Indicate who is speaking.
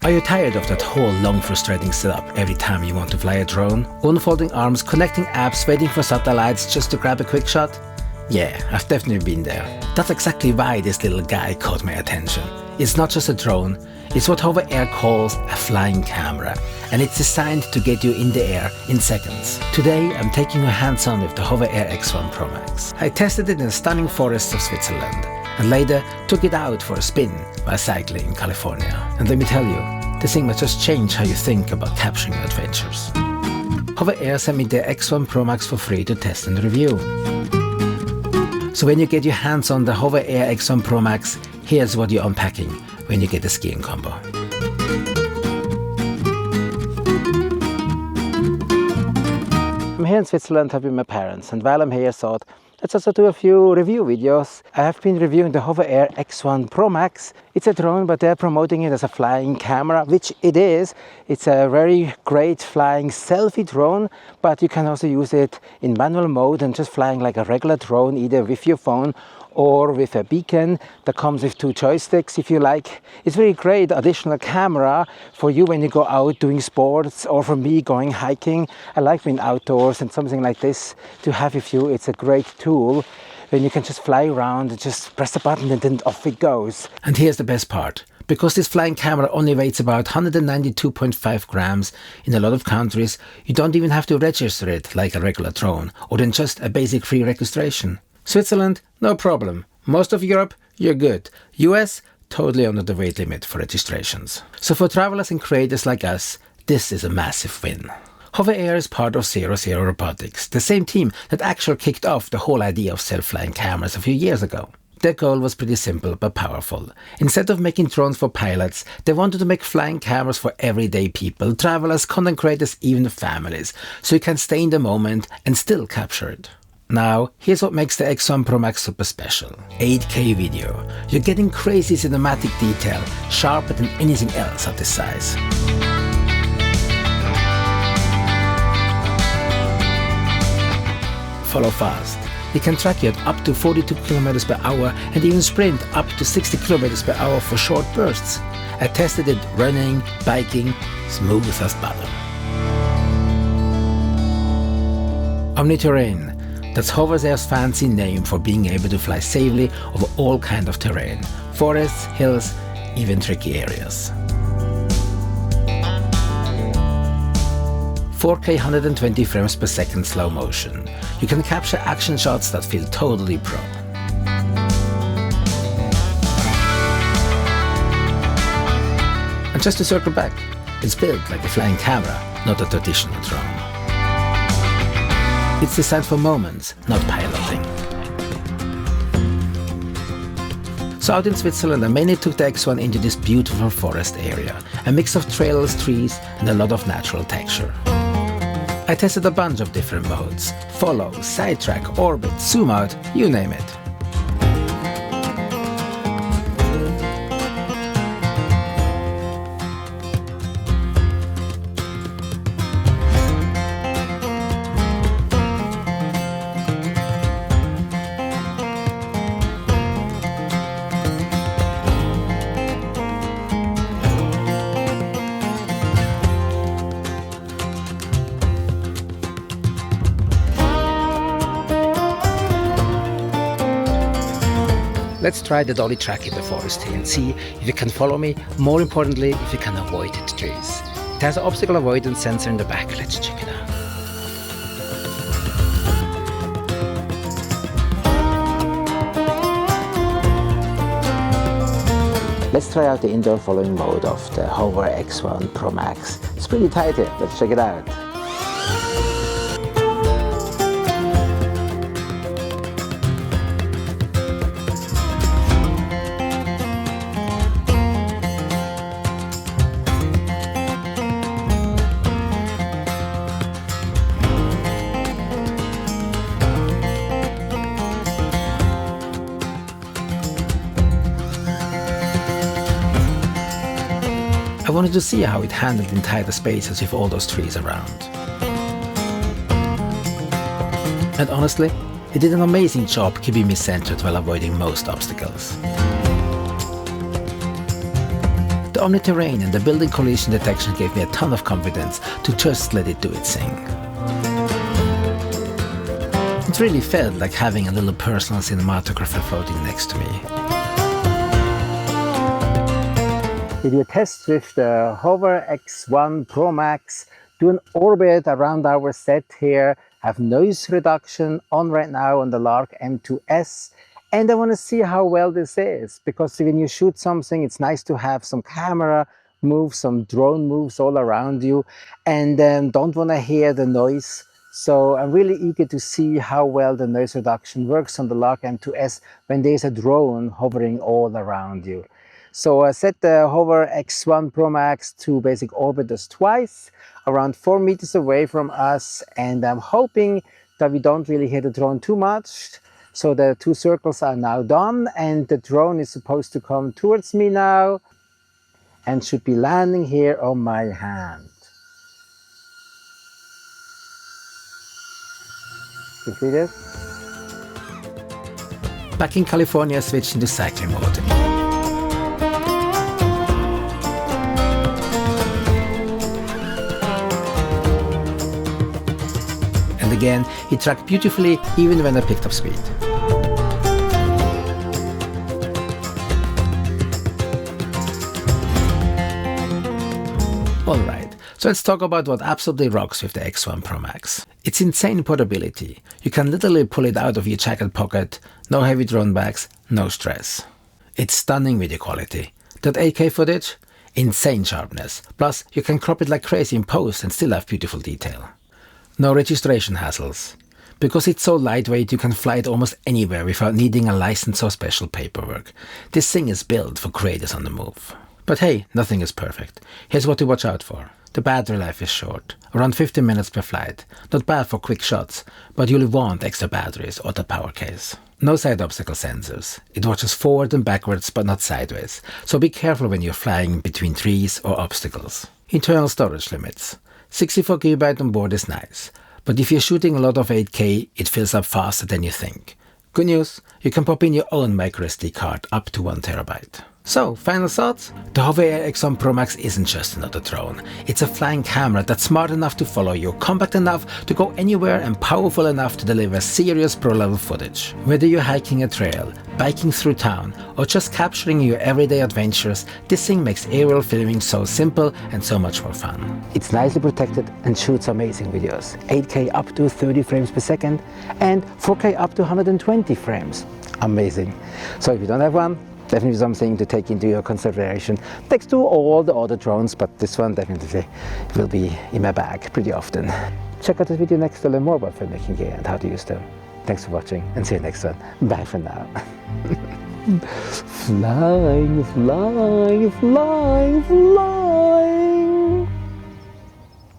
Speaker 1: Are you tired of that whole long frustrating setup every time you want to fly a drone? Unfolding arms, connecting apps, waiting for satellites just to grab a quick shot? Yeah, I've definitely been there. That's exactly why this little guy caught my attention. It's not just a drone, it's what HOVERair calls a flying camera, and it's designed to get you in the air in seconds. Today I'm taking you hands-on with the HOVERair X1 PROMAX. I tested it in the stunning forests of Switzerland, and later took it out for a spin while cycling in California. And let me tell you, this thing must just change how you think about capturing adventures. HOVERair sent me the X1 PROMAX for free to test and review. So when you get your hands on the HOVERair X1 PROMAX, here's what you're unpacking when you get the skiing combo. I'm here in Switzerland helping my parents, and while I'm here I thought, let's also do a few review videos. I have been reviewing the HOVERair X1 PROMAX. It's a drone, but they're promoting it as a flying camera, which it is. It's a very great flying selfie drone, but you can also use it in manual mode and just flying like a regular drone, either with your phone or with a beacon that comes with 2 joysticks if you like. It's very great additional camera for you when you go out doing sports, or for me going hiking. I like being outdoors, and something like this to have with you, it's a great tool when you can just fly around and just press a button and then off it goes. And here's the best part. Because this flying camera only weighs about 192.5 grams in a lot of countries, you don't even have to register it like a regular drone, or then just a basic free registration. Switzerland, no problem. Most of Europe, you're good. US, totally under the weight limit for registrations. So for travelers and creators like us, this is a massive win. HOVERair is part of ZeroZero Robotics, the same team that actually kicked off the whole idea of self-flying cameras a few years ago. Their goal was pretty simple but powerful. Instead of making drones for pilots, they wanted to make flying cameras for everyday people, travelers, content creators, even families, so you can stay in the moment and still capture it. Now, here's what makes the X1 PROMAX super special. 8K video. You're getting crazy cinematic detail, sharper than anything else of this size. Follow fast. You can track it up to 42 km per hour and even sprint up to 60 km per hour for short bursts. I tested it running, biking, smooth as butter. Omni-terrain. That's HOVERair's fancy name for being able to fly safely over all kinds of terrain. Forests, hills, even tricky areas. 4K 120 frames per second slow motion. You can capture action shots that feel totally pro. And just to circle back, it's built like a flying camera, not a traditional drone. It's designed for moments, not piloting. So out in Switzerland, I mainly took the X1 into this beautiful forest area, a mix of trails, trees, and a lot of natural texture. I tested a bunch of different modes: follow, sidetrack, orbit, zoom out, you name it. Let's try the dolly track in the forest here and see if you can follow me, more importantly, if you can avoid the trees. It has an obstacle avoidance sensor in the back. Let's check it out. Let's try out the indoor following mode of the HOVERair X1 PROMAX. It's pretty tight here. Let's check it out. I wanted to see how it handled in tighter spaces with all those trees around. And honestly, it did an amazing job keeping me centered while avoiding most obstacles. The omni-terrain and the building collision detection gave me a ton of confidence to just let it do its thing. It really felt like having a little personal cinematographer floating next to me. Video test with the HOVERAir X1 PROMAX. Do an orbit around our set here. Have noise reduction on right now on the Lark M2S. And I want to see how well this is, because when you shoot something, it's nice to have some camera moves, some drone moves all around you, and don't want to hear the noise. So I'm really eager to see how well the noise reduction works on the Lark M2S when there's a drone hovering all around you. So I set the HOVERAir X1 PROMAX to basic orbit us twice, around 4 meters away from us, and I'm hoping that we don't really hear the drone too much. So the 2 circles are now done, and the drone is supposed to come towards me now and should be landing here on my hand. You see this? Back in California, I switched into cycling mode. And again, it tracked beautifully even when I picked up speed. Alright, so let's talk about what absolutely rocks with the X1 PROMAX. It's insane portability. You can literally pull it out of your jacket pocket, no heavy drone bags, no stress. It's stunning video quality. That 8K footage? Insane sharpness. Plus, you can crop it like crazy in post and still have beautiful detail. No registration hassles. Because it's so lightweight, you can fly it almost anywhere without needing a license or special paperwork. This thing is built for creators on the move. But hey, nothing is perfect. Here's what to watch out for. The battery life is short, around 15 minutes per flight. Not bad for quick shots, but you'll want extra batteries or the power case. No side obstacle sensors. It watches forward and backwards, but not sideways. So be careful when you're flying between trees or obstacles. Internal storage limits. 64 GB on board is nice, but if you're shooting a lot of 8K, it fills up faster than you think. Good news, you can pop in your own microSD card up to 1 TB. So, final thoughts? The HOVERAir X1 PROMAX isn't just another drone. It's a flying camera that's smart enough to follow you, compact enough to go anywhere, and powerful enough to deliver serious pro-level footage. Whether you're hiking a trail, biking through town, or just capturing your everyday adventures, this thing makes aerial filming so simple and so much more fun. It's nicely protected and shoots amazing videos. 8K up to 30 frames per second and 4K up to 120 frames. Amazing. So if you don't have one, definitely something to take into your consideration next to all the other drones, but this one definitely will be in my bag pretty often. Check out this video next to learn more about filmmaking gear and how to use them. Thanks for watching and see you next one. Bye for now. Flying, flying, flying, flying.